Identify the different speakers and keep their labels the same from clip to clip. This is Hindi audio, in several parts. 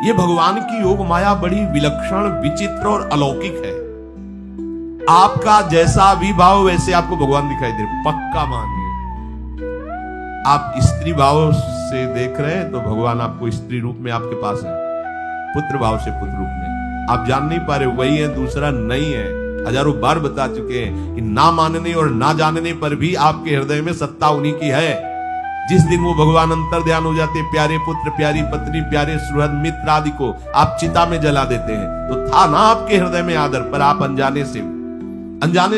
Speaker 1: ये भगवान की योग माया बड़ी विलक्षण, विचित्र और अलौकिक है। आपका जैसा भी भाव वैसे आपको भगवान दिखाई दे, पक्का मानिए। आप स्त्री भाव से देख रहे हैं तो भगवान आपको स्त्री रूप में आपके पास है, पुत्र भाव से पुत्र रूप में आप जान नहीं पा रहे, वही है, दूसरा नहीं है। हजारों बार बता चुके हैं कि ना मानने और ना जानने पर भी आपके हृदय में सत्ता उन्हीं की है। जिस दिन वो भगवान अंतर ध्यान हो जाते, प्यारे पुत्र, प्यारी पत्नी, प्यारे सुहृद मित्र आदि को आप चिता में जला देते हैं, तो था ना आपके हृदय में आदर, पर आप अनजाने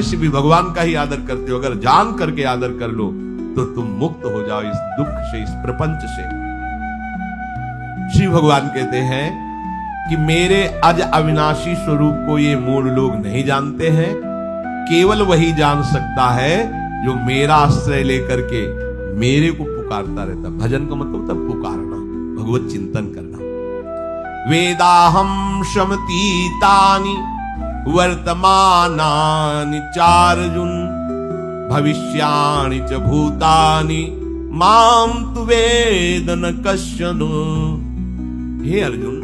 Speaker 1: से भी भगवान का ही आदर करते हो। अगर जान करके आदर कर लो तो तुम मुक्त हो जाओ इस दुख से, इस प्रपंच से। श्री भगवान कहते हैं कि मेरे अज अविनाशी स्वरूप को ये मूढ़ लोग नहीं जानते हैं, केवल वही जान सकता है जो मेरा आश्रय लेकर के मेरे को पुकारता रहता। भजन का मतलब होता पुकारना, भगवत चिंतन करना। वेदाहम शमतीतानि वर्तमानानि चार्जुन भविष्याणि च भूतानि माम तु वेद न कश्चन। हे अर्जुन,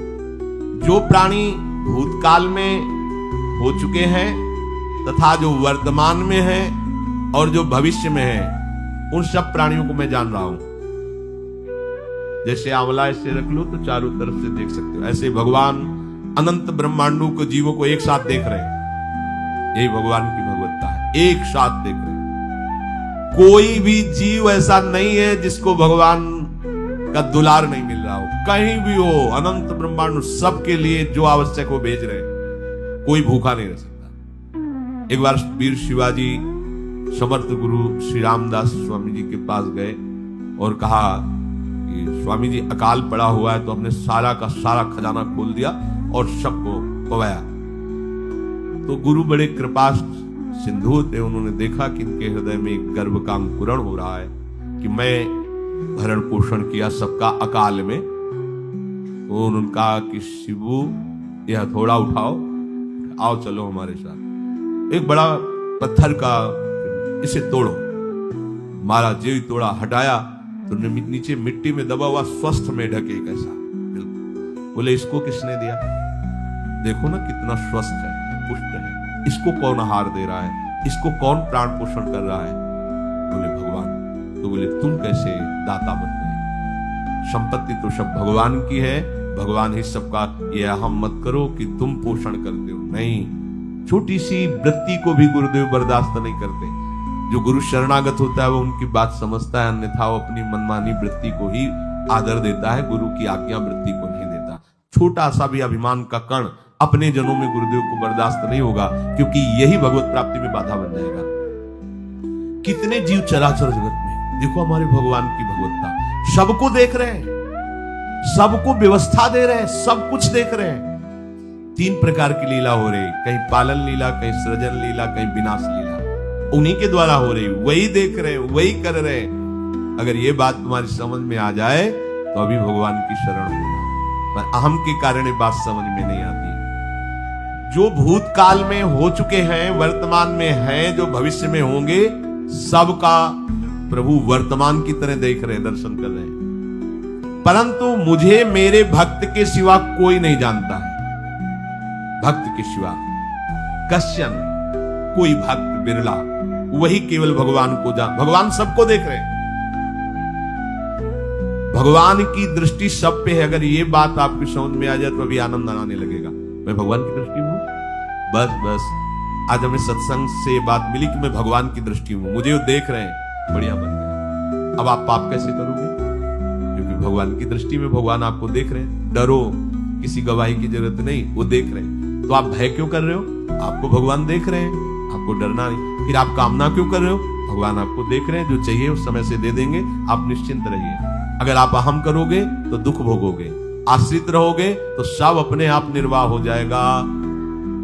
Speaker 1: जो प्राणी भूतकाल में हो चुके हैं तथा जो वर्तमान में है और जो भविष्य में है, उन सब प्राणियों को मैं जान रहा हूं। जैसे आंवला ऐसे रख लो तो चारों तरफ से देख सकते हो, ऐसे भगवान अनंत ब्रह्मांडों को, जीवों को एक साथ देख रहे हैं। यही भगवान की भगवत्ता है, एक साथ देख रहे हैं। कोई भी जीव ऐसा नहीं है जिसको भगवान का दुलार नहीं मिल रहा हो, कहीं भी हो, अनंत ब्रह्मांड सबके लिए जो आवश्यक हो भेज रहे हैं, कोई भूखा नहीं रह सकता। एक बार वीर शिवाजी समर्थ गुरु श्री रामदास स्वामी जी के पास गए और कहा कि स्वामी जी अकाल पड़ा हुआ है, तो हमने सारा का सारा खजाना खोल दिया और सबको पवाया। तो गुरु बड़े कृपा सिंधु थे, उन्होंने देखा कि इनके हृदय में एक गर्व का अंकुरण हो रहा है कि मैं भरण पोषण किया सबका अकाल में। तो उन्होंने कहा कि शिवू यह हथौड़ा उठाओ, आओ चलो हमारे साथ। एक बड़ा पत्थर का, इसे तोड़ो। मारा, जो तोड़ा, हटाया तो नीचे मिट्टी में दबा हुआ स्वस्थ में ढके कैसा, बोले इसको किसने दिया? देखो ना कितना स्वस्थ है, पुष्ट है, इसको कौन आहार दे रहा है, इसको कौन प्राण पोषण कर रहा है? बोले भगवान। तो बोले तुम कैसे दाता बन गए? संपत्ति तो सब भगवान की है, भगवान ही सबका, ये अहम मत करो कि तुम पोषण करते हो। नहीं, छोटी सी वृत्ति को भी गुरुदेव बर्दाश्त नहीं करते। जो गुरु शरणागत होता है वो उनकी बात समझता है, अन्यथा वो अपनी मनमानी वृत्ति को ही आदर देता है, गुरु की आज्ञा वृत्ति को नहीं देता। छोटा सा भी अभिमान का कण अपने जनों में गुरुदेव को बर्दाश्त नहीं होगा, क्योंकि यही भगवत प्राप्ति में बाधा बन जाएगा। कितने जीव चराचर जगत में, देखो हमारे भगवान की भगवत्ता, सबको देख रहे हैं, सबको व्यवस्था दे रहे हैं, सब कुछ देख रहे हैं। 3 प्रकार की लीला हो रही, कहीं पालन लीला, कहीं सृजन लीला, कहीं विनाश लीला, उन्हीं के द्वारा हो रही, वही देख रहे हैं, वही कर रहे हैं। अगर ये बात तुम्हारी समझ में आ जाए तो अभी भगवान की शरण होगा, पर अहम के कारण ये बात समझ में नहीं आती। जो भूतकाल में हो चुके हैं, वर्तमान में हैं, जो भविष्य में होंगे, सबका प्रभु वर्तमान की तरह देख रहे हैं, दर्शन कर रहे हैं। परंतु मुझे मेरे भक्त के सिवा कोई नहीं जानता है। भक्त के सिवा कश्चन, कोई भक्त बिरला, वही केवल भगवान को जान। भगवान सबको देख रहे हैं, भगवान की दृष्टि सब पे है। अगर ये बात आपकी समझ में आ जाए तो अभी आनंद आने लगेगा। मैं भगवान की दृष्टि में हूं, बस आज हमें सत्संग से ये बात मिली कि मैं भगवान की दृष्टि में हूं, मुझे वो देख रहे हैं, बढ़िया बन गया। अब आप पाप कैसे करोगे? क्योंकि भगवान की दृष्टि में भगवान आपको देख रहे हैं। डरो, किसी गवाही की जरूरत नहीं, वो देख रहे हैं। तो आप भय क्यों कर रहे हो? आपको भगवान देख रहे हैं, आपको डरना नहीं। फिर आप कामना क्यों कर रहे हो? भगवान आपको देख रहे हैं, जो चाहिए उस समय से दे देंगे, आप निश्चिंत रहिए। अगर आप अहम करोगे तो दुख भोगोगे, आश्रित रहोगे तो सब अपने आप निर्वाह हो जाएगा।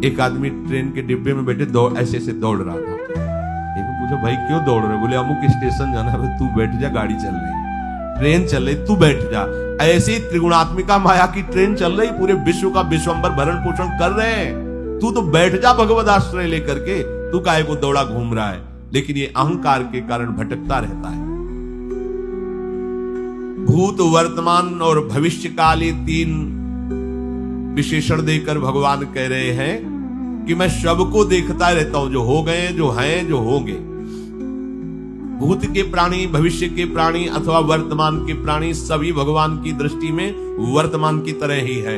Speaker 1: एक आदमी ट्रेन के डिब्बे में बैठे ऐसे दौड़ रहा था। पूछा भाई क्यों दौड़ रहे? बोले अमुक स्टेशन जाना है। तू बैठ जा, गाड़ी चल रही, ट्रेन चल रही, तू बैठ जा। ऐसी त्रिगुणात्मिका माया की ट्रेन चल रही, पूरे विश्व का विश्वंभर भरण पोषण कर रहे हैं, तू तो बैठ जा भगवत आश्रय लेकर के। तू काहे को दौड़ा घूम रहा है? लेकिन ये अहंकार के कारण भटकता रहता है। भूत, वर्तमान और भविष्य काल, ये 3 विशेषण देकर भगवान कह रहे हैं कि मैं सबको देखता रहता हूं, जो हो गए, जो हैं, जो होंगे। भूत के प्राणी, भविष्य के प्राणी अथवा वर्तमान के प्राणी सभी भगवान की दृष्टि में वर्तमान की तरह ही है।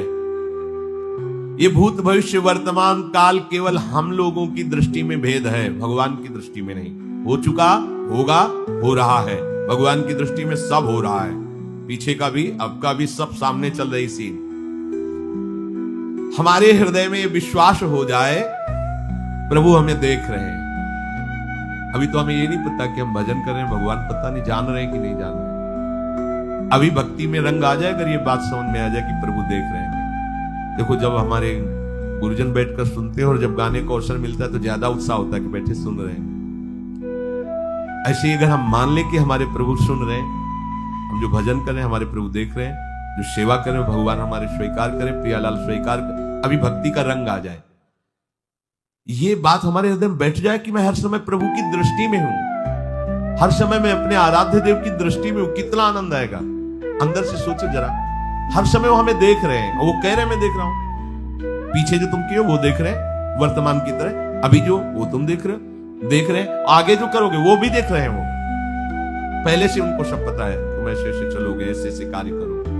Speaker 1: ये भूत, भविष्य, वर्तमान काल केवल हम लोगों की दृष्टि में भेद है, भगवान की दृष्टि में नहीं। हो चुका, होगा, हो रहा है। भगवान की दृष्टि में सब हो रहा है, पीछे का भी, अब का भी, सब सामने चल रही सीन। हमारे हृदय में विश्वास हो जाए प्रभु हमें देख रहे हैं। अभी तो हमें ये नहीं पता कि हम भजन कर रहे हैं, भगवान पता नहीं जान रहे हैं कि नहीं जान रहे। अभी भक्ति में रंग आ जाए अगर ये बात समझ में आ जाए कि प्रभु देख रहे हैं। देखो, जब हमारे गुरुजन बैठकर सुनते हैं और जब गाने का अवसर मिलता है तो ज्यादा उत्साह होता है कि बैठे सुन रहे हैं। ऐसे अगर हम मान लें कि हमारे प्रभु सुन रहे हैं, हम जो भजन कर रहे हैं हमारे प्रभु देख रहे हैं, जो सेवा करें भगवान हमारे स्वीकार करें, प्रियालाल स्वीकार करें, अभी भक्ति का रंग आ जाए, ये बात हमारे हृदय में बैठ जाए कि मैं हर समय प्रभु की दृष्टि में हूं, हर समय मैं अपने आराध्य देव की दृष्टि में हूं, कितना आनंद आएगा। अंदर से सोचो जरा, हर समय वो हमें देख रहे हैं और वो कह रहे हैं मैं देख रहा हूं। पीछे जो तुम किए वो देख रहे हैं वर्तमान की तरह, अभी जो वो तुम देख रहे हैं, आगे जो करोगे वो भी देख रहे हैं। वो पहले से उनको सब पता है, तुम ऐसे ऐसे चलोगे, ऐसे ऐसे कार्य करोगे।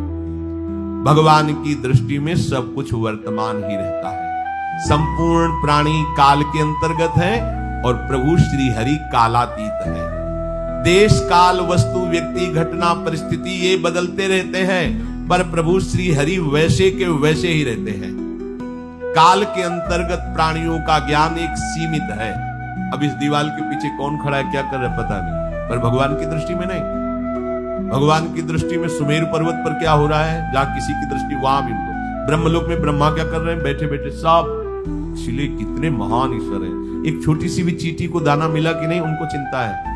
Speaker 1: भगवान की दृष्टि में सब कुछ वर्तमान ही रहता है। संपूर्ण प्राणी काल के अंतर्गत है और प्रभु श्री हरि कालातीत है। देश, काल, वस्तु, व्यक्ति, घटना, परिस्थिति ये बदलते रहते हैं, पर प्रभु श्री हरि वैसे के वैसे ही रहते हैं। काल के अंतर्गत प्राणियों का ज्ञान एक सीमित है। अब इस दीवार के पीछे कौन खड़ा है, क्या कर रहा है पता नहीं, पर भगवान की दृष्टि में नहीं। भगवान की दृष्टि में सुमेरु पर्वत पर क्या हो रहा है, जहां किसी की दृष्टि, वहां भी उनको ब्रह्मलोक में ब्रह्मा क्या कर रहे हैं, बैठे बैठे सब। इसलिए कितने महान ईश्वर है। एक छोटी सी भी चींटी को दाना मिला कि नहीं, उनको चिंता है।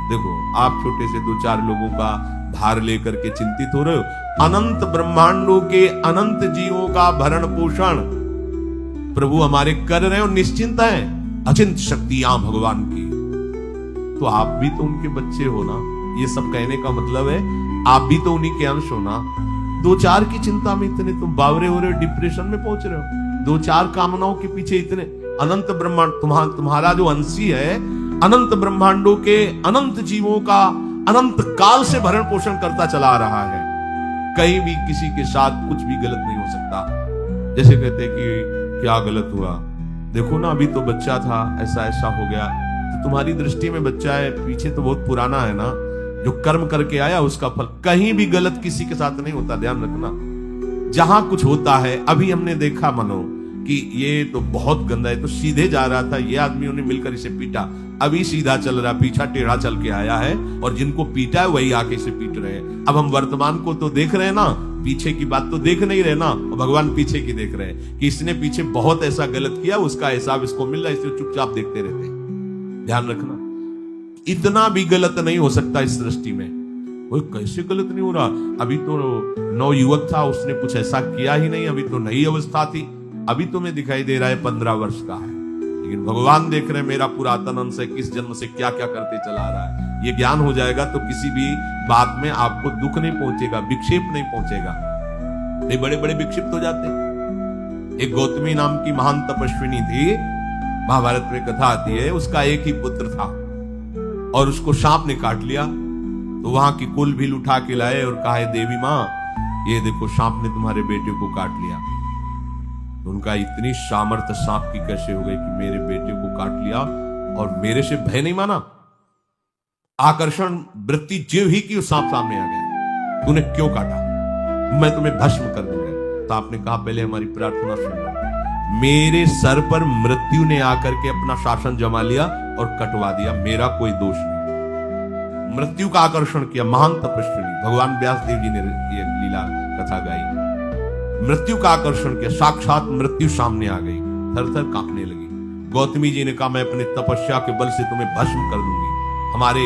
Speaker 1: देखो, आप छोटे से 2-4 लोगों का भार लेकर के चिंतित हो रहे हो, अनंत ब्रह्मांडों के अनंत जीवों का भरण पोषण प्रभु हमारे कर रहे हैं और निश्चिंत है। अचिंत शक्तियां भगवान की, तो आप भी तो उनके बच्चे हो ना। ये सब कहने का मतलब है आप भी तो उन्हीं के अंश हो ना। 2-4 की चिंता में इतने तुम बावरे हो रहे हो, डिप्रेशन में पहुंच रहे हो। 2-4 कामनाओं के पीछे इतने, अनंत ब्रह्मांड तुम्हारा जो अंशी है, अनंत ब्रह्मांडों के अनंत जीवों का अनंत काल से भरण पोषण करता चला आ रहा है। कहीं भी किसी के साथ कुछ भी गलत नहीं हो सकता। जैसे कहते हैं कि क्या गलत हुआ, देखो ना अभी तो बच्चा था, ऐसा ऐसा हो गया। तो तुम्हारी दृष्टि में बच्चा है, पीछे तो बहुत पुराना है ना, जो कर्म करके आया उसका फल। कहीं भी गलत किसी के साथ नहीं होता, ध्यान रखना। जहां कुछ होता है, अभी हमने देखा मनो कि ये तो बहुत गंदा है, तो सीधे जा रहा था, ये आदमियों ने मिलकर इसे पीटा, अभी सीधा चल रहा, पीछा टेढ़ा चल के आया है, और जिनको पीटा है वही आके इसे पीट रहे हैं। अब हम वर्तमान को तो देख रहे हैं ना, पीछे की बात तो देख नहीं रहे ना, और भगवान पीछे की देख रहे हैं कि इसने पीछे बहुत ऐसा गलत किया, उसका हिसाब इसको मिल रहा है, इसलिए चुपचाप देखते रहते हैं। ध्यान रखना, इतना भी गलत नहीं हो सकता इस दृष्टि में। वो कैसे गलत नहीं हो रहा, अभी तो नवयुवक था, उसने कुछ ऐसा किया ही नहीं, अभी तो नई अवस्था थी, अभी तुम्हें दिखाई दे रहा है 15 वर्ष का है, लेकिन भगवान देख रहे हैं मेरा पुरातन अंश है, किस जन्म से क्या क्या करते चला रहा है। ये ज्ञान हो जाएगा तो किसी भी बात में आपको दुख नहीं पहुंचेगा, विक्षेप नहीं पहुंचेगा। ये बड़े बड़े विक्षिप्त हो जाते हैं। एक गौतमी नाम की महान तपस्विनी थी, महाभारत में कथा आती है, उसका एक ही पुत्र था और उसको सांप ने काट लिया। तो वहां की कुल भी उठा के लाए और कहा, देवी मां, ये देखो सांप ने तुम्हारे बेटे को काट लिया। तो उनका इतनी सामर्थ्य सांप की कैसे हो गई कि मेरे बेटे को काट लिया और मेरे से भय नहीं माना। आकर्षण वृत्ति जीव ही की, सांप सामने आ गया, तूने क्यों काटा, मैं तुम्हें भस्म कर दूंगा। तो आपने कहा पहले हमारी प्रार्थना सुन लो। मेरे सर पर मृत्यु ने आकर के अपना शासन जमा लिया और कटवा दिया, मेरा कोई दोष नहीं। मृत्यु का आकर्षण किया, महान तपस्विनी, भगवान व्यास देव जी ने ये लीला कथा गाई। मृत्यु का आकर्षण किया, साक्षात मृत्यु सामने आ गई, थर थर कांपने लगी। गौतमी जी ने कहा, मैं अपने तपस्या के बल से तुम्हें भस्म कर दूंगी। हमारे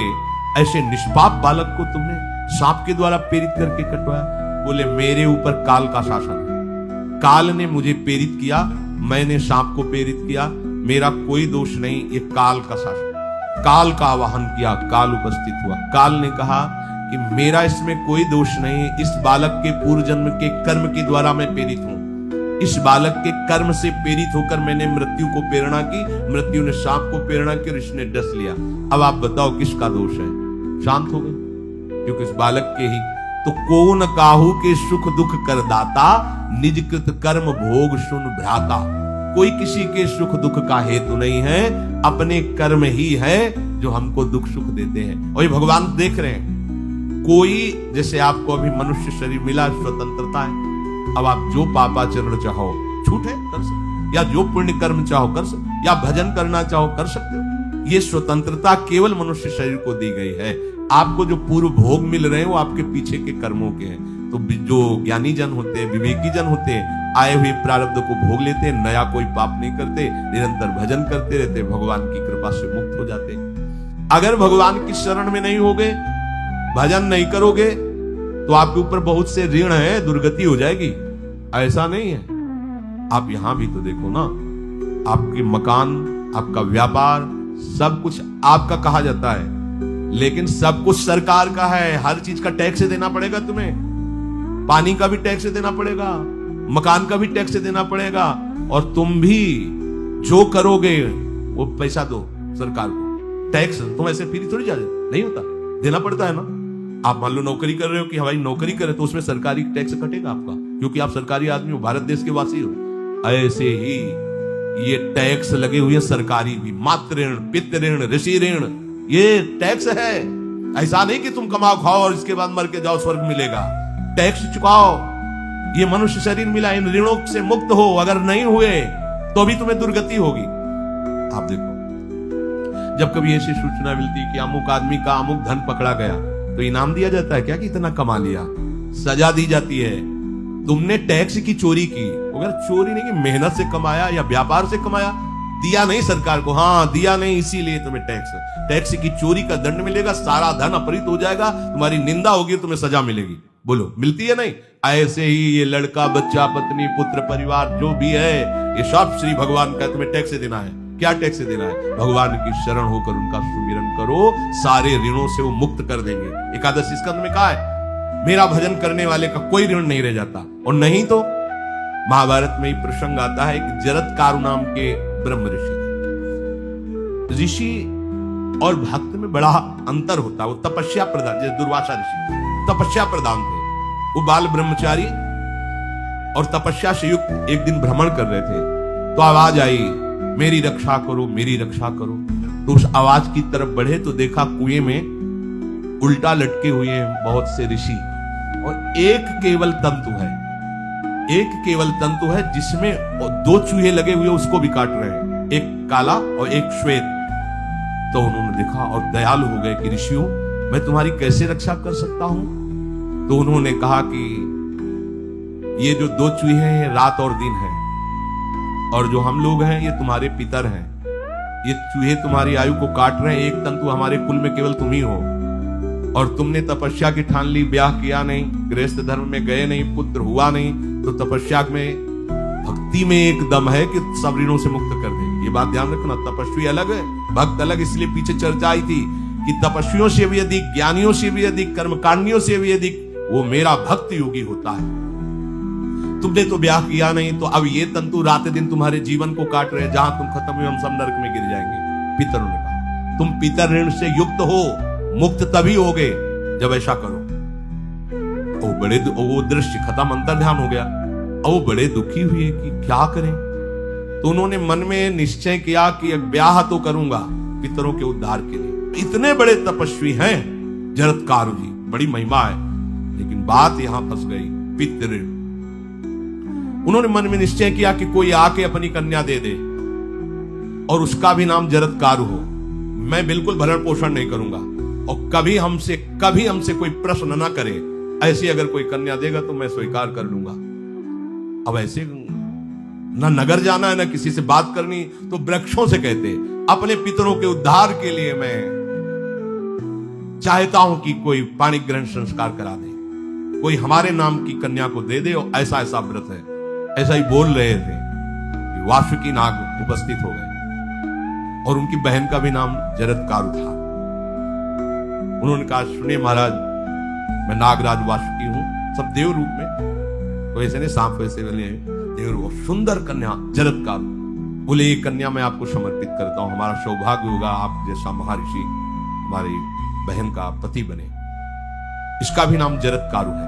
Speaker 1: ऐसे निष्पाप बालक को तुमने सांप के द्वारा प्रेरित करके कटवाया। बोले, मेरे ऊपर काल का शासन है, काल ने मुझे प्रेरित किया, मैंने सांप को प्रेरित किया, मेरा कोई दोष नहीं, ये काल का शासन। काल का आवाहन किया, काल उपस्थित हुआ। काल ने कहा कि मेरा इसमें कोई दोष नहीं, इस बालक के पूर्व जन्म के कर्म के द्वारा मैं प्रेरित हूं, इस बालक के कर्म से प्रेरित होकर मैंने मृत्यु को प्रेरणा की, मृत्यु ने सांप को प्रेरणा की और इसने डस लिया। अब आप बताओ किसका दोष है? शांत हो गए क्योंकि इस बालक के ही। तो को न काहू के सुख दुख कर दाता, निज कृत कर्म भोग सुन भ्राता। कोई किसी के सुख दुख का हेतु नहीं है, अपने कर्म ही है जो हमको दुख सुख देते हैं। और ये भगवान देख रहे हैं। कोई जैसे आपको अभी मनुष्य शरीर मिला, स्वतंत्रता है। अब आप जो पापाचरण चाहो छूट है कर सकते, या जो पुण्य कर्म चाहो कर सकते, या भजन करना चाहो कर सकते हो। ये स्वतंत्रता केवल मनुष्य शरीर को दी गई है। आपको जो पूर्व भोग मिल रहे हैं वो आपके पीछे के कर्मों के हैं। तो जो ज्ञानी जन होते हैं, विवेकी जन होते हैं, आए हुए प्रारब्ध को भोग लेते हैं, नया कोई पाप नहीं करते, निरंतर भजन करते रहते, भगवान की कृपा से मुक्त हो जाते हैं। अगर भगवान की शरण में नहीं होगे, भजन नहीं करोगे, तो आपके ऊपर बहुत से ऋण है, दुर्गति हो जाएगी। ऐसा नहीं है। आप यहां भी तो देखो ना, आपके मकान, आपका व्यापार, सब कुछ आपका कहा जाता है, लेकिन सब कुछ सरकार का है। हर चीज का टैक्स देना पड़ेगा तुम्हें। पानी का भी टैक्स देना पड़ेगा, मकान का भी टैक्स देना पड़ेगा, और तुम भी जो करोगे वो पैसा दो सरकार को। टैक्स तुम ऐसे फ्री थोड़ी जा नहीं होता, देना पड़ता है ना। आप मान लो नौकरी कर रहे हो कि हवाई नौकरी कर रहे हो, तो उसमें सरकारी टैक्स कटेगा आपका, क्योंकि आप सरकारी आदमी हो, भारत देश के वासी हो। ऐसे ही ये टैक्स लगे हुए सरकारी भी, मातृ ऋण, पितृ ऋण, ऋषि ऋण, ये टैक्स है। ऐसा नहीं कि तुम कमाओ खाओ और इसके बाद मर के जाओ स्वर्ग मिलेगा। टैक्स चुकाओ। ये मनुष्य शरीर मिला, इन ऋणों से मुक्त हो। अगर नहीं हुए तो भी तुम्हें दुर्गति होगी। आप देखो, जब कभी ऐसी सूचना मिलती कि अमुक आदमी का अमुक धन पकड़ा गया, तो इनाम दिया जाता है क्या कि इतना कमा लिया? सजा दी जाती है। तुमने टैक्स की चोरी की, अगर चोरी नहीं की, मेहनत से कमाया या व्यापार से कमाया, दिया नहीं सरकार को, हाँ दिया नहीं, इसीलिए तुम्हें टैक्स की चोरी का दंड मिलेगा, सारा धन अपहृत हो जाएगा, तुम्हारी निंदा होगी, तुम्हें सजा मिलेगी। बोलो मिलती है नहीं? ऐसे ही ये लड़का, बच्चा, पत्नी, पुत्र, परिवार जो भी है, ये सब श्री भगवान का तुम्हें टैक्स देना है। क्या टैक्स देना है? भगवान की शरण होकर उनका सुमिरन करो, सारे ऋणों से वो मुक्त कर देंगे। एकादशी स्कंद में कहा है, मेरा भजन करने वाले का कोई ऋण नहीं रह जाता। और नहीं तो महाभारत में ही प्रसंग आता है कि जरत्कारु नाम के ब्रह्म ऋषि और भक्त में बड़ा अंतर होता है। वो तपस्या प्रधान, जैसे दुर्वासा ऋषि तपस्या प्रधान थे, वो बाल ब्रह्मचारी और तपस्या से युक्त एक दिन भ्रमण कर रहे थे, तो आवाज आई, मेरी रक्षा करो, मेरी रक्षा करो। तो उस आवाज की तरफ बढ़े तो देखा कुएं में उल्टा लटके हुए हैं बहुत से ऋषि, और एक केवल तंतु है, एक केवल तंतु है जिसमें दो चूहे लगे हुए, उसको भी काट रहे हैं, एक काला और एक श्वेत। तो उन्होंने देखा और दयालु हो गए कि ऋषियों, मैं तुम्हारी कैसे रक्षा कर सकता हूं? तो उन्होंने कहा कि ये जो दो चूहे हैं रात और दिन है, और जो हम लोग हैं ये तुम्हारे पितर हैं। ये चूहे तुम्हारी आयु को काट रहे हैं, एक तंतु हमारे कुल में केवल तुम ही हो, और तुमने तपस्या की ठान ली, ब्याह किया नहीं, गृहस्थ धर्म में गए नहीं, पुत्र हुआ नहीं, तो तपस्या में, भक्ति में एक दम है कि सब ऋणों से मुक्त कर दे। ये बात ध्यान रखना, तपस्वी अलग है, भक्त अलग। इसलिए पीछे चर्चा आई थी कि तपस्वियों से भी अधिक, ज्ञानियों से भी अधिक, कर्मकांडियों से भी अधिक वो मेरा भक्त योगी होता है। तुमने तो ब्याह किया नहीं, तो अब ये तंतु रात दिन तुम्हारे जीवन को काट रहे, जहां तुम खत्म हुए हम सब नरक में गिर जाएंगे। पितरों ने कहा, तुम पितर ऋण से युक्त हो, मुक्त तभी होगे जब ऐसा करो। वो दृश्य खत्म, अंतर ध्यान हो गया। और वो बड़े दुखी हुए कि क्या करें। तो उन्होंने मन में निश्चय किया कि ब्याह तो करूंगा पितरों के उद्धार के लिए। इतने बड़े तपस्वी हैं जरत्कारु जी, बड़ी महिमा है, लेकिन बात यहां फंस गई, पितृ। उन्होंने मन में निश्चय किया कि कोई आके अपनी कन्या दे दे और उसका भी नाम जरत्कारु हो, मैं बिल्कुल भरण पोषण नहीं करूंगा, और कभी हमसे कोई प्रश्न ना करे। ऐसी अगर कोई कन्या देगा तो मैं स्वीकार कर लूंगा। अब ऐसे ना नगर जाना है, ना किसी से बात करनी, तो वृक्षों से कहते, अपने पितरों के उद्धार के लिए मैं चाहता हूं कि कोई पाणी ग्रहण संस्कार करा दे, कोई हमारे नाम की कन्या को दे दे, और ऐसा ऐसा व्रत है। ऐसा ही बोल रहे थे, वासुकी नाग उपस्थित हो गए, और उनकी बहन का भी नाम जरत्कारु था। उन्होंने कहा, सुनिए महाराज, मैं नागराज वासुकी हूं, सब देव रूप में, तो ऐसे नहीं सांप वैसे वाले हैं। देवर वो सुंदर कन्या जरद कारू, बोले ये कन्या मैं आपको समर्पित करता हूं, हमारा सौभाग्य होगा आप जैसा महर्षि हमारी बहन का पति बने। इसका भी नाम जरद कारू है।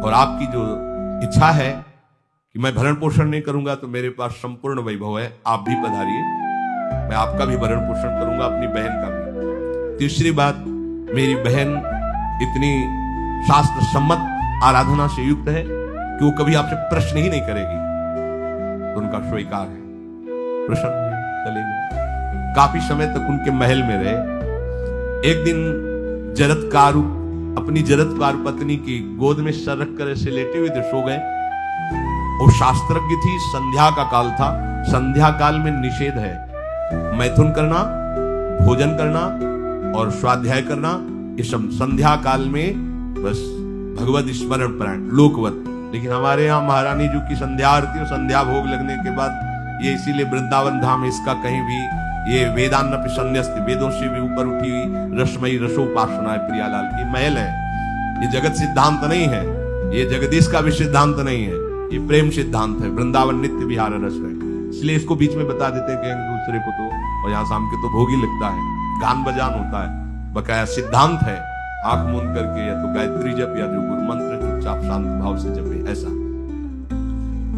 Speaker 1: और आपकी जो इच्छा है कि मैं भरण पोषण नहीं करूंगा तो मेरे पास संपूर्ण वैभव है, आप भी पधारिए, मैं आपका भी भरण पोषण करूंगा, अपनी बहन का भी। तीसरी बात, मेरी बहन इतनी शास्त्र सम्मत आराधना से युक्त है कि वो कभी आपसे प्रश्न ही नहीं करेगी, तो उनका स्वीकार है। प्रसन्न चले गए। काफी समय तक उनके महल में रहे। एक दिन जरदकारु अपनी जरदकार पत्नी की गोद में सर रख कर ऐसे लेटे हुए थे, सो गए। वो शास्त्रज्ञ थी, संध्या का काल था। संध्या काल में निषेध है मैथुन करना, भोजन करना और स्वाध्याय करना, ये सब संध्या काल में बस भगवत स्मरण प्राण लोकवत। लेकिन हमारे यहाँ महारानी जी की संध्या आरती और संध्या भोग लगने के बाद ये इसीलिए वृंदावन धाम इसका कहीं भी ये वेदान्न संन्यस्त, वेदों से भी ऊपर उठी हुई रसमयी रसोपासना है प्रियालाल की महल है। ये जगत सिद्धांत नहीं है, ये जगदीश का भी सिद्धांत नहीं है, ये प्रेम सिद्धांत है। वृंदावन नित्य विहार रस है, इसलिए इसको बीच में बता देते हैं कि दूसरे को तो, और यहाँ शाम के तो भोग ही लगता है, गान बजान होता है, बकाया सिद्धांत है। आंख मूंद करके या तो गायत्री जप या जो गुरु मंत्र चुपचाप शांत भाव से जपे, ऐसा।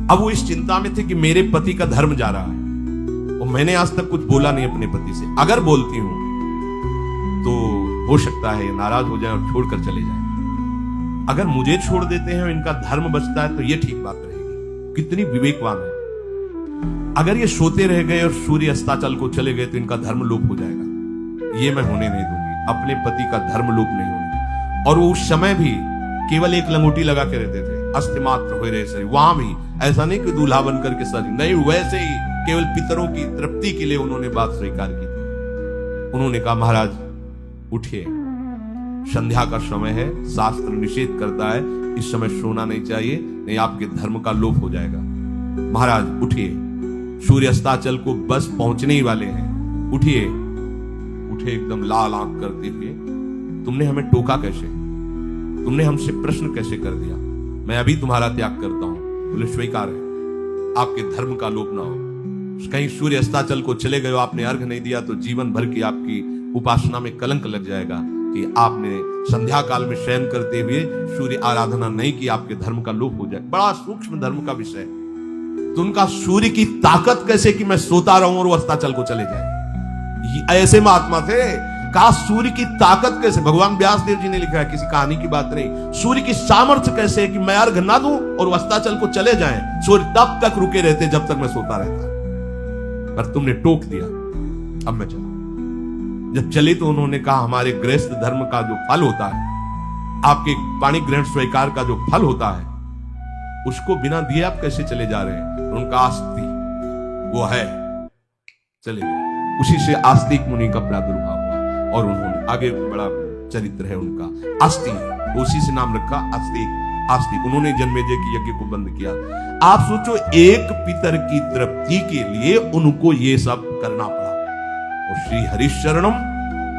Speaker 1: अब वो इस चिंता में थे कि मेरे पति का धर्म जा रहा है, और मैंने आज तक कुछ बोला नहीं अपने पति से। अगर बोलती हूं तो हो सकता है नाराज हो जाए और छोड़कर चले जाए। अगर मुझे छोड़ देते हैं और इनका धर्म बचता है तो ये ठीक बात रहेगी। कितनी विवेकवान है। अगर ये सोते रह गए और सूर्य अस्ताचल को चले गए तो इनका धर्म लोप हो जाएगा। ये मैं होने नहीं दूंगी, अपने पति का धर्म लोप नहीं होने। और वो उस समय भी केवल एक लंगोटी लगा के रहते थे, अस्तिमात्र हो रहे सही। वहां भी ऐसा नहीं कि दूल्हा बन करके सर नहीं, वैसे ही केवल पितरों की तृप्ति के लिए उन्होंने बात स्वीकार की थी। उन्होंने कहा महाराज उठिए, संध्या का समय है, शास्त्र निषेध करता है इस समय सोना नहीं चाहिए, नहीं आपके धर्म का लोप हो जाएगा। महाराज उठिए, सूर्य अस्ताचल को बस पहुंचने ही वाले हैं, उठिए। उठे एकदम लाल आंख करते हुए, तुमने हमें टोका कैसे, तुमने हमसे प्रश्न कैसे कर दिया, मैं अभी तुम्हारा त्याग करता हूं। बोले स्वीकार है, आपके धर्म का लोप ना हो। कहीं सूर्य अस्ताचल को चले गए, आपने अर्घ नहीं दिया तो जीवन भर की आपकी उपासना में कलंक लग जाएगा कि आपने संध्या काल में शयन करते हुए सूर्य आराधना नहीं की, आपके धर्म का लोप हो जाए। बड़ा सूक्ष्म धर्म का विषय। तो उनका सूर्य की ताकत कैसे कि मैं सोता रहूं और वो अस्ताचल को चले जाए, ऐसे महात्मा थे। का सूर्य की ताकत कैसे, भगवान व्यास देव जी ने लिखा है, किसी कहानी की बात नहीं। सूर्य की सामर्थ्य कैसे कि मैं अर्घ ना दूं और अस्ताचल को चले जाएं। सूर्य तब तक रुके रहते जब तक मैं सोता रहता, पर तुमने टोक दिया, अब मैं चला। जब चले तो उन्होंने कहा हमारे गृहस्थ धर्म का जो फल होता है, आपके पाणी ग्रहण स्वीकार का जो फल होता है, उसको बिना दिए आप कैसे चले जा रहे हैं। तो उनका आस्ति वो है, चले गए। उसी से आस्तिक मुनि का प्रादुर्भाव हुआ और उन्होंने आगे बड़ा चरित्र है उनका, आस्ति, उसी से नाम रखा आस्तिक। आस्तिक उन्होंने जन्मेजय की यज्ञ को बंद किया। आप सोचो, एक पितर की तृप्ति के लिए उनको ये सब करना पड़ा। और श्री हरिशरणम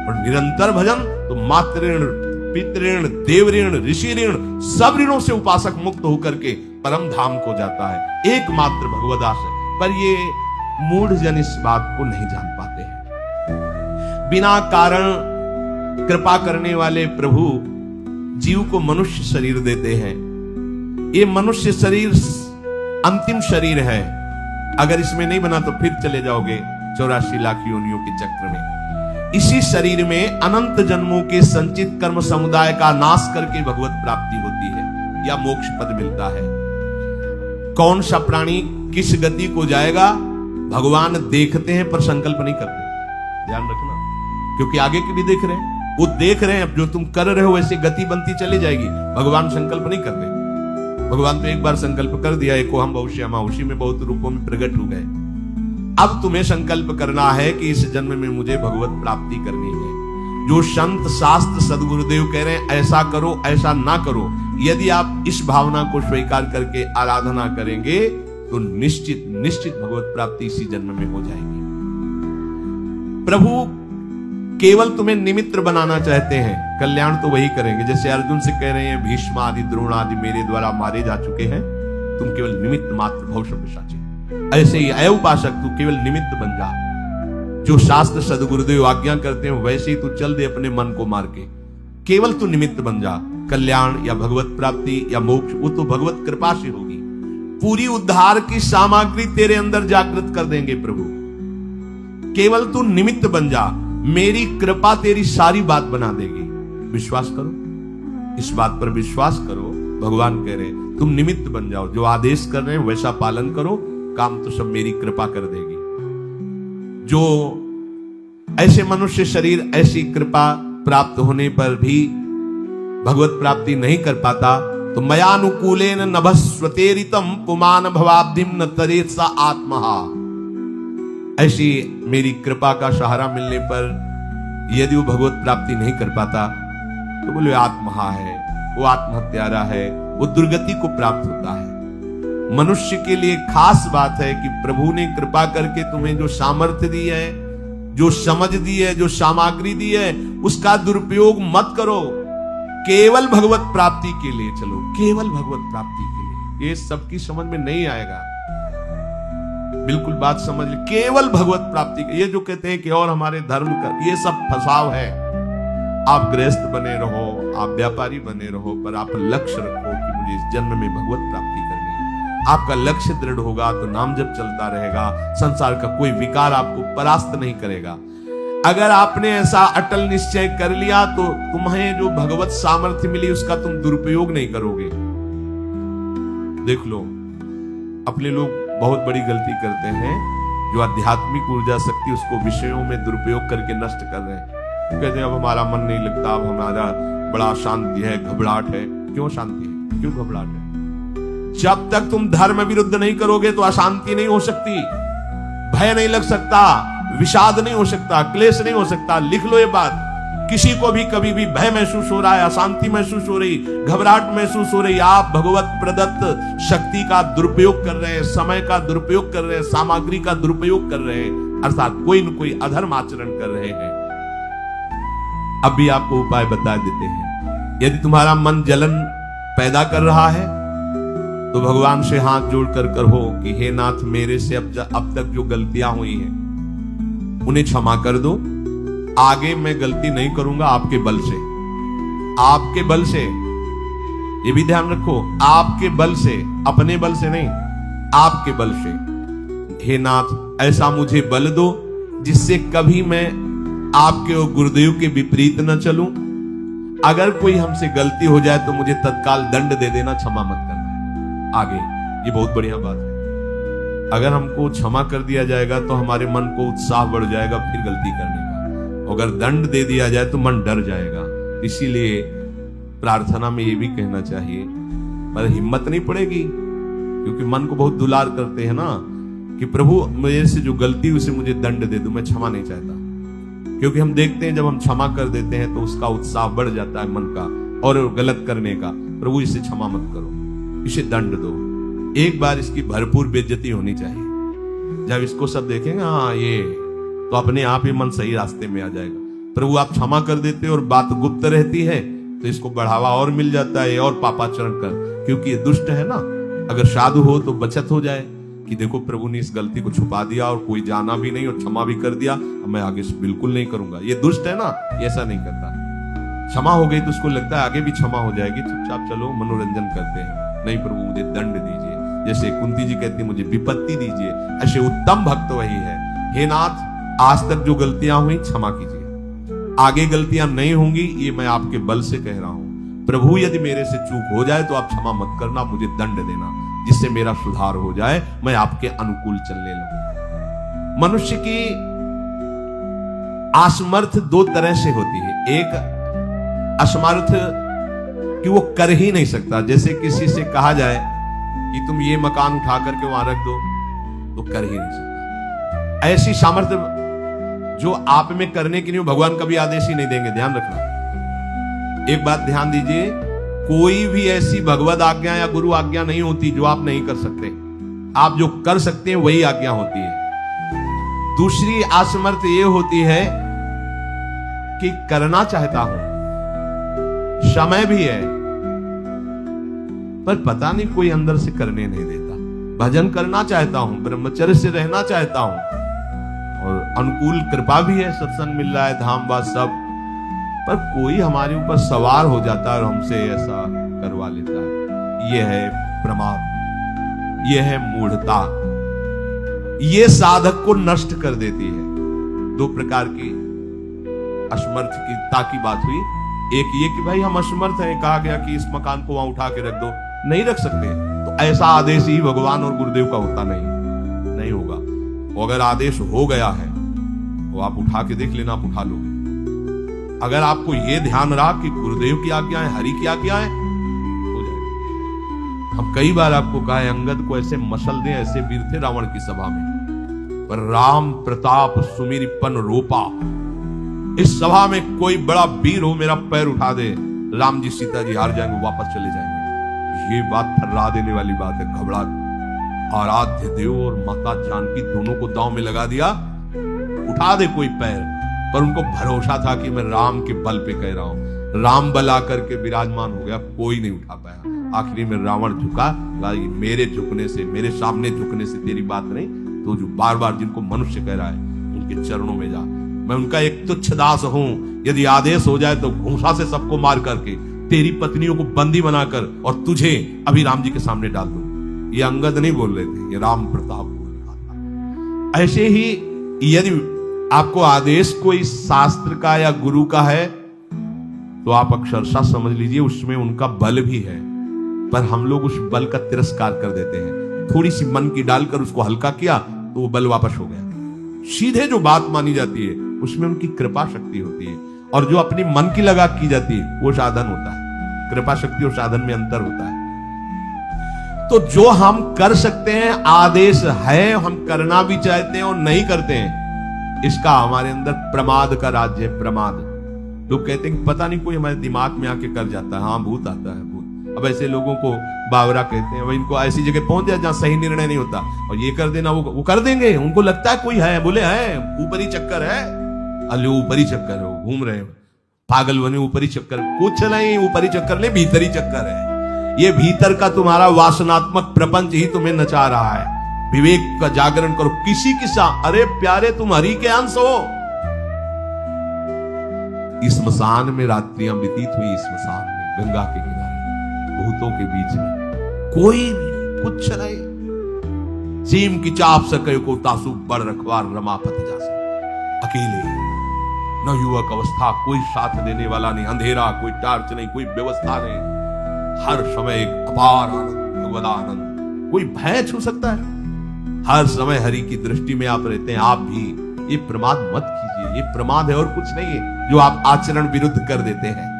Speaker 1: और निरंतर भजन, तो मातृण पितृण देवऋण ऋषि ऋण सब ऋणों से उपासक मुक्त होकर के परम धाम को जाता है। एकमात्र भगवदास है, पर ये मूढ़ जन इस बात को नहीं जान पाते हैं। बिना कारण कृपा करने वाले प्रभु जीव को मनुष्य शरीर देते हैं। ये मनुष्य शरीर अंतिम शरीर है, अगर इसमें नहीं बना तो फिर चले जाओगे 84 लाख योनियों के चक्र में। इसी शरीर में अनंत जन्मों के संचित कर्म समुदाय का नाश करके भगवत प्राप्ति होती है या मोक्ष पद मिलता है। कौन सा प्राणी किस गति को जाएगा भगवान देखते हैं पर संकल्प नहीं करते, ध्यान रखना, क्योंकि आगे के भी देख रहे हैं। वो देख रहे हैं अब जो तुम कर रहे हो वैसे गति बनती चली जाएगी, भगवान संकल्प नहीं करते। भगवान तो एक बार संकल्प कर दिया, एको हम भविष्यमा, उसी में बहुत रूपों में प्रकट हो गए। अब तुम्हें संकल्प करना है कि इस जन्म में मुझे भगवत प्राप्ति करनी है। जो संत शास्त्र सदगुरुदेव कह रहे हैं ऐसा करो ऐसा ना करो, यदि आप इस भावना को स्वीकार करके आराधना करेंगे तो निश्चित निश्चित भगवत प्राप्ति इसी जन्म में हो जाएगी। प्रभु केवल तुम्हें निमित्त बनाना चाहते हैं, कल्याण तो वही करेंगे। जैसे अर्जुन से कह रहे हैं भीष्म आदि द्रोण आदि मेरे द्वारा मारे जा चुके हैं, तुम केवल निमित्त मात्र भविष्य पिशाची। ऐसे ही अय उपासक तू केवल निमित्त बन जा। जो शास्त्र सदगुरुदेव आज्ञा करते हैं वैसे ही तू चल दे अपने मन को मार के। केवल तू निमित्त बन जा। कल्याण या भगवत प्राप्ति या मोक्ष वो तो भगवत कृपा से होगी। पूरी उद्धार की सामग्री तेरे अंदर जागृत कर देंगे प्रभु। केवल तू निमित्त बन जा, मेरी कृपा तेरी सारी बात बना देगी। विश्वास करो, इस बात पर विश्वास करो। भगवान कह रहे तुम निमित्त बन जाओ, जो आदेश कर रहे हैं वैसा पालन करो, काम तो सब मेरी कृपा कर देगी। जो ऐसे मनुष्य शरीर ऐसी कृपा प्राप्त होने पर भी भगवत प्राप्ति नहीं कर पाता, तो मयानुकूलेन नभस्वतेरितम पुमान भवाब्धिम न तरेत सा आत्महा। ऐसी मेरी कृपा का सहारा मिलने पर यदि वो भगवत प्राप्ति नहीं कर पाता तो बोले आत्महा है, वो आत्महत्यारा है, वो दुर्गति को प्राप्त होता है। मनुष्य के लिए खास बात है कि प्रभु ने कृपा करके तुम्हें जो सामर्थ्य दी है, जो समझ दी है, जो सामग्री दी है, उसका दुरुपयोग मत करो। केवल भगवत प्राप्ति के लिए चलो, केवल भगवत प्राप्ति के लिए। ये सबकी समझ में नहीं आएगा, बिल्कुल बात समझ ले। केवल भगवत प्राप्ति के, ये जो कहते हैं कि और हमारे धर्म का, ये सब फसाव है। आप गृहस्थ बने रहो, आप व्यापारी बने रहो, पर आप लक्ष्य रखो कि मुझे इस जन्म में भगवत प्राप्ति करनी है। आपका लक्ष्य दृढ़ होगा तो नाम जप चलता रहेगा, संसार का कोई विकार आपको परास्त नहीं करेगा। अगर आपने ऐसा अटल निश्चय कर लिया तो तुम्हें जो भगवत सामर्थ्य मिली उसका तुम दुरुपयोग नहीं करोगे। देख लो, अपने लोग बहुत बड़ी गलती करते हैं, जो आध्यात्मिक ऊर्जा शक्ति उसको विषयों में दुरुपयोग करके नष्ट कर रहे हैं। कहते हैं अब हमारा मन नहीं लगता, अब हमारा बड़ा शांति है, घबराहट है। क्यों शांति है, क्यों घबराहट है? जब तक तुम धर्म विरुद्ध नहीं करोगे तो अशांति नहीं हो सकती, भय नहीं लग सकता, विषाद नहीं हो सकता, क्लेश नहीं हो सकता। लिख लो ये बात। किसी को भी कभी भी भय महसूस हो रहा है, अशांति महसूस हो रही, घबराहट महसूस हो रही, आप भगवत प्रदत्त शक्ति का दुरुपयोग कर रहे हैं, समय का दुरुपयोग कर रहे हैं, सामग्री का दुरुपयोग कर रहे हैं, अर्थात कोई न कोई अधर्म आचरण कर रहे हैं। अब भी आपको उपाय बता देते हैं। यदि तुम्हारा मन जलन पैदा कर रहा है तो भगवान से हाथ जोड़कर कहो कि हे नाथ, मेरे से अब तक जो गलतियां हुई हैं उन्हें क्षमा कर दो। आगे मैं गलती नहीं करूंगा आपके बल से, आपके बल से। ये भी ध्यान रखो, आपके बल से, अपने बल से नहीं, आपके बल से। हे नाथ, ऐसा मुझे बल दो जिससे कभी मैं आपके और गुरुदेव के विपरीत न चलूं। अगर कोई हमसे गलती हो जाए तो मुझे तत्काल दंड दे देना, क्षमा मत करना। आगे ये बहुत बढ़िया बात है। अगर हमको क्षमा कर दिया जाएगा तो हमारे मन को उत्साह बढ़ जाएगा फिर गलती करने का। अगर दंड दे दिया जाए तो मन डर जाएगा। इसीलिए प्रार्थना में ये भी कहना चाहिए, पर हिम्मत नहीं पड़ेगी, क्योंकि मन को बहुत दुलार करते हैं ना, कि प्रभु मेरे से जो गलती उसे मुझे दंड दे दो, मैं क्षमा नहीं चाहता। क्योंकि हम देखते हैं जब हम क्षमा कर देते हैं तो उसका उत्साह बढ़ जाता है मन का और गलत करने का। प्रभु इसे क्षमा मत करो, इसे दंड दो। एक बार इसकी भरपूर बेइज्जती होनी चाहिए। जब इसको सब देखेंगे हाँ ये, तो अपने आप ही मन सही रास्ते में आ जाएगा। प्रभु आप क्षमा कर देते और बात गुप्त रहती है तो इसको बढ़ावा और मिल जाता है और पापाचरण कर, क्योंकि ये दुष्ट है ना। अगर साधु हो तो बचत हो जाए कि देखो प्रभु ने इस गलती को छुपा दिया और कोई जाना भी नहीं और क्षमा भी कर दिया, मैं आगे से बिल्कुल नहीं करूंगा। ये दुष्ट है ना, ये ऐसा नहीं करता। क्षमा हो गई तो उसको लगता है आगे भी क्षमा हो जाएगी, चुपचाप चलो मनोरंजन करते हैं। नहीं प्रभु मुझे दंड दीजिए, जैसे कुंती जी कहती मुझे विपत्ति दीजिए। ऐसे उत्तम भक्त वही है। हे नाथ, आज तक जो गलतियां हुई क्षमा कीजिए, आगे गलतियां नहीं होंगी, ये मैं आपके बल से कह रहा हूं। प्रभु यदि मेरे से चूक हो जाए तो आप क्षमा मत करना, मुझे दंड देना, जिससे मेरा सुधार हो जाए, मैं आपके अनुकूल चलने लगूं। मनुष्य की असमर्थ दो तरह से होती है। एक असमर्थ कि वो कर ही नहीं सकता, जैसे किसी से कहा जाए कि तुम ये मकान उठा करके वहां रख दो, तो कर ही नहीं सकता। ऐसी सामर्थ्य जो आप में करने के लिए भगवान कभी आदेश ही नहीं देंगे, ध्यान रखना। एक बात ध्यान दीजिए, कोई भी ऐसी भगवत आज्ञा या गुरु आज्ञा नहीं होती जो आप नहीं कर सकते। आप जो कर सकते हैं वही आज्ञा होती है। दूसरी असमर्थ ये होती है कि करना चाहता हूं, समय भी है, पर पता नहीं कोई अंदर से करने नहीं देता। भजन करना चाहता हूं, ब्रह्मचर्य से रहना चाहता हूं, और अनुकूल कृपा भी है, सत्संग मिल रहा है, धाम बात सब, पर कोई हमारे ऊपर सवार हो जाता है और हमसे ऐसा करवा लेता है। यह है प्रमाद, यह है मूढ़ता, यह साधक को नष्ट कर देती है। दो प्रकार की असमर्थता की बात हुई। एक ये कि भाई हम असमर्थ हैं, कहा गया कि इस मकान को वहां उठा के रख दो, नहीं रख सकते, तो ऐसा आदेश ही भगवान और गुरुदेव का होता नहीं होगा। और अगर आदेश हो गया है तो आप उठा के देख लेना, आप उठा लोगे। अगर आपको यह ध्यान रहा कि गुरुदेव की आज्ञा है, हरि की आज्ञा है, हो जाएगा। हम कई बार आपको कहा है, अंगद को ऐसे मसल दे, ऐसे वीर थे रावण की सभा में, पर राम प्रताप सुमिरपन रोपा। इस सभा में कोई बड़ा वीर हो, मेरा पैर उठा दे, राम जी सीता जी हार जाएंगे, वापस चले जाएंगे। ये बात थर्रा देने वाली बात है। घबरा आराध्य देव और माता जानकी दोनों को दांव में लगा दिया, उठा दे कोई पैर, पर उनको भरोसा था कि मैं राम के बल पे कह रहा हूं। राम बल आकर के विराजमान हो गया, कोई नहीं उठा पाया। आखिरी में रावण झुका, मेरे झुकने से, मेरे सामने झुकने से तेरी बात नहीं, तो जो बार बार जिनको मनुष्य कह रहा है उनके चरणों में जा, मैं उनका एक तुच्छ दास हूं। यदि आदेश हो जाए तो घूंसा से सबको मार करके तेरी पत्नियों को बंदी बनाकर और तुझे अभी राम जी के सामने डाल दूं। ये अंगद नहीं बोल रहे थे, ये राम प्रताप बोल रहा था। ऐसे ही यदि आपको आदेश कोई शास्त्र का या गुरु का है तो आप अक्षरशः समझ लीजिए उसमें उनका बल भी है, पर हम लोग उस बल का तिरस्कार कर देते हैं। थोड़ी सी मन की डालकर उसको हल्का किया तो वो बल वापस हो गया। सीधे जो बात मानी जाती है उसमें उनकी कृपा शक्ति होती है, और जो अपनी मन की लगा की जाती है वो साधन होता है। कृपा शक्ति और साधन में अंतर होता है। तो जो हम कर सकते हैं, आदेश है, हम करना भी चाहते हैं और नहीं करते हैं, इसका हमारे अंदर प्रमाद का राज्य है। प्रमाद, लोग कहते हैं कि पता नहीं कोई हमारे दिमाग में आके कर जाता है। हाँ, भूत आता है, भूत। अब ऐसे लोगों को बावरा कहते हैं, वही इनको ऐसी जगह पहुंच जाए जहां सही निर्णय नहीं होता, और ये कर देना वो कर देंगे। उनको लगता है कोई है, बोले है, ऊपरी चक्कर है, अल्ले ऊपरी चक्कर है, वो घूम रहे हैं पागल बने, ऊपरी चक्कर कुछ नहीं, ऊपरी चक्कर नहीं, भीतरी चक्कर है। ये भीतर का तुम्हारा वासनात्मक प्रपंच ही तुम्हें नचा रहा है। विवेक का जागरण करो। किसी की अरे प्यारे, तुम हरि के अंश हो। इस स्मशान में रात्रियां व्यतीत हुई, स्मशान में, गंगा के किनारे, भूतों के बीच में, कोई भी कुछ नहीं। सीम की चाप सके को तासु बड़ रखवार रमापति जा सके। अकेले, न युवक अवस्था, कोई साथ देने वाला नहीं, अंधेरा, कोई टार्च नहीं, कोई व्यवस्था नहीं, हर समय एक अपार आनंद, भगवद आनंद। कोई भय छू सकता है? हर समय हरि की दृष्टि में आप रहते हैं। आप भी ये प्रमाद मत कीजिए, ये प्रमाद है और कुछ नहीं है जो आप आचरण विरुद्ध कर देते हैं।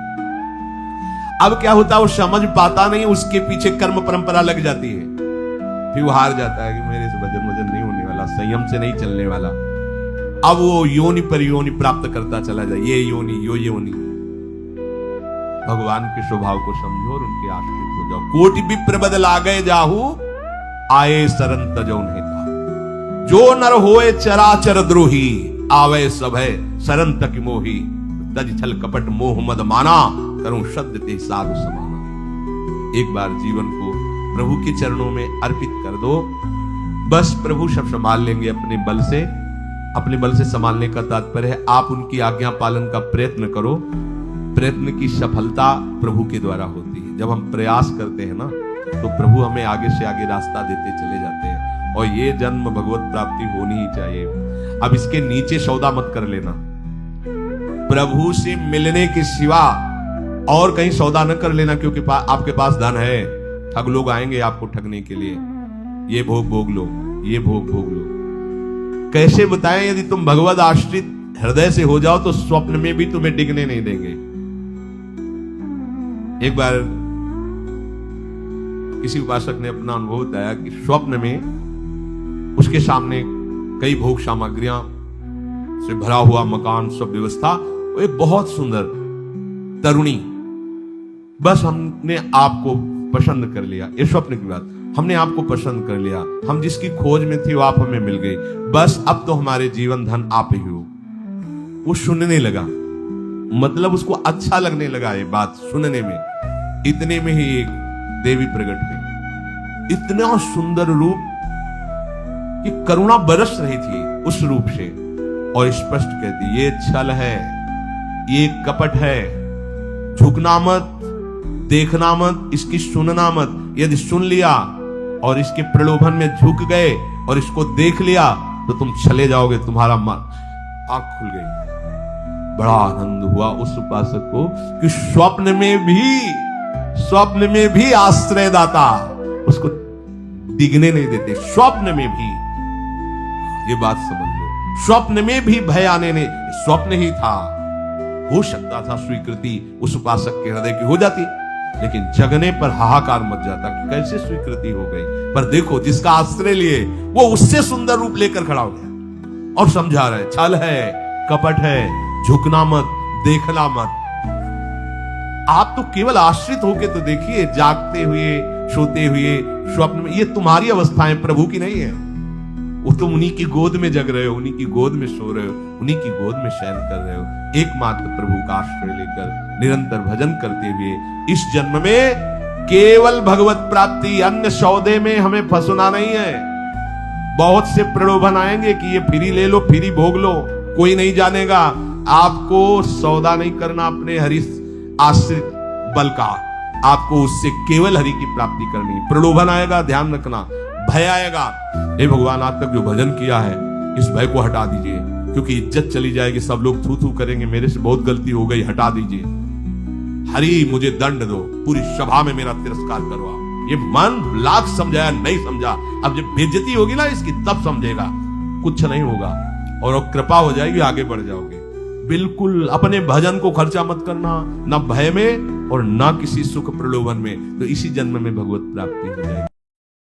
Speaker 1: अब क्या होता है, वो समझ पाता नहीं, उसके पीछे कर्म परंपरा लग जाती है, फिर वो हार जाता है कि मेरे से भजन वजन नहीं होने वाला, संयम से नहीं चलने वाला। अब वो योनि पर योनि प्राप्त करता चला जाए, ये योनि, यो योनि। भगवान के स्वभाव को समझो और उनके आश्रित हो जाओ। कोटि विप्र बद लागे जाहू, आए सरन तजो नहीं था। जो नर होए चराचर द्रोही, आवे सभय सरन तक मोही। तज छल कपट मोह मद माना, करूं शब्द ते साधु समाना। एक बार जीवन को प्रभु के चरणों में अर्पित कर दो, बस प्रभु सब संभाल लेंगे अपने बल से। अपने बल से संभालने का तात्पर्य है आप उनकी आज्ञा पालन का प्रयत्न करो। प्रयत्न की सफलता प्रभु के द्वारा होती है। जब हम प्रयास करते हैं ना, तो प्रभु हमें आगे से आगे रास्ता देते चले जाते हैं, और ये जन्म भगवत प्राप्ति होनी ही चाहिए। अब इसके नीचे सौदा मत कर लेना। प्रभु से मिलने के सिवा और कहीं सौदा न कर लेना, क्योंकि आपके पास धन है। ठग लोग आएंगे आपको ठगने के लिए, ये भोग भोग लो, ये भोग भोग लो। कैसे बताएं, यदि तुम भगवत आश्रित हृदय से हो जाओ तो स्वप्न में भी तुम्हें डिगने नहीं देंगे। एक बार किसी उपासक ने अपना अनुभव बताया कि स्वप्न में उसके सामने कई भोग सामग्रियां से भरा हुआ मकान, सब व्यवस्था, और एक बहुत सुंदर तरुणी। बस हमने आपको पसंद कर लिया, ये स्वप्न की बात, हमने आपको पसंद कर लिया, हम जिसकी खोज में थे वो आप हमें मिल गई, बस अब तो हमारे जीवन धन आप ही हो। वो सुनने लगा, मतलब उसको अच्छा लगने लगा ये बात सुनने में। इतने में ही एक देवी प्रकट हुई। इतना सुंदर रूप कि करुणा बरस रही थी उस रूप से, और स्पष्ट कहती ये छल है, ये कपट है, झुकना मत, देखना मत, इसकी सुनना मत। यदि सुन लिया और इसके प्रलोभन में झुक गए और इसको देख लिया तो तुम चले जाओगे, तुम्हारा मन। आंख खुल गई। बड़ा आनंद हुआ उस उपासक को कि स्वप्न में भी आश्रयदाता उसको दिखने नहीं देते। स्वप्न में भी, ये बात समझ लो, स्वप्न में भी भय आने नहीं, स्वप्न ही था। हो सकता था स्वीकृति उस उपासक के हृदय की हो जाती, लेकिन जगने पर हाहाकार मच जाता कि कैसे स्वीकृति हो गई। पर देखो, जिसका आश्रय लिए वो उससे सुंदर रूप लेकर खड़ा हो गया और समझा रहे छल है, कपट है, झुकना मत, देखना मत। आप तो केवल आश्रित होके तो देखिए, जागते हुए, सोते हुए, स्वप्न में, ये तुम्हारी अवस्थाएं, प्रभु की नहीं है। वो तुम उन्हीं की गोद में जग रहे हो, उन्हीं की गोद में सो रहे हो, उन्हीं की गोद में शयन कर रहे हो। एकमात्र प्रभु का आश्रय लेकर निरंतर भजन करते हुए इस जन्म में केवल भगवत प्राप्ति, अन्य सौदे में हमें फंसना नहीं है। बहुत से प्रलोभन आएंगे कि ये फ्री ले लो, फ्री भोग लो, कोई नहीं जानेगा। आपको सौदा नहीं करना अपने हरि आश्रित बल का, आपको उससे केवल हरि की प्राप्ति करनी। प्रलोभन आएगा, ध्यान रखना, भय आएगा। हे भगवान, आज तक जो भजन किया है इस भय को हटा दीजिए, क्योंकि इज्जत चली जाएगी, सब लोग थू थू करेंगे, मेरे से बहुत गलती हो गई, हटा दीजिए। हरि मुझे दंड दो, पूरी सभा में मेरा तिरस्कार करवाओ। ये मन लाख समझाया, नहीं समझा, अब जब बेइज्जती होगी ना इसकी तब समझेगा। कुछ नहीं होगा और कृपा हो जाएगी, आगे बढ़ जाओगे। बिल्कुल अपने भजन को खर्चा मत करना, ना भय में और ना किसी सुख प्रलोभन में, तो इसी जन्म में भगवत प्राप्ति हो जाएगी।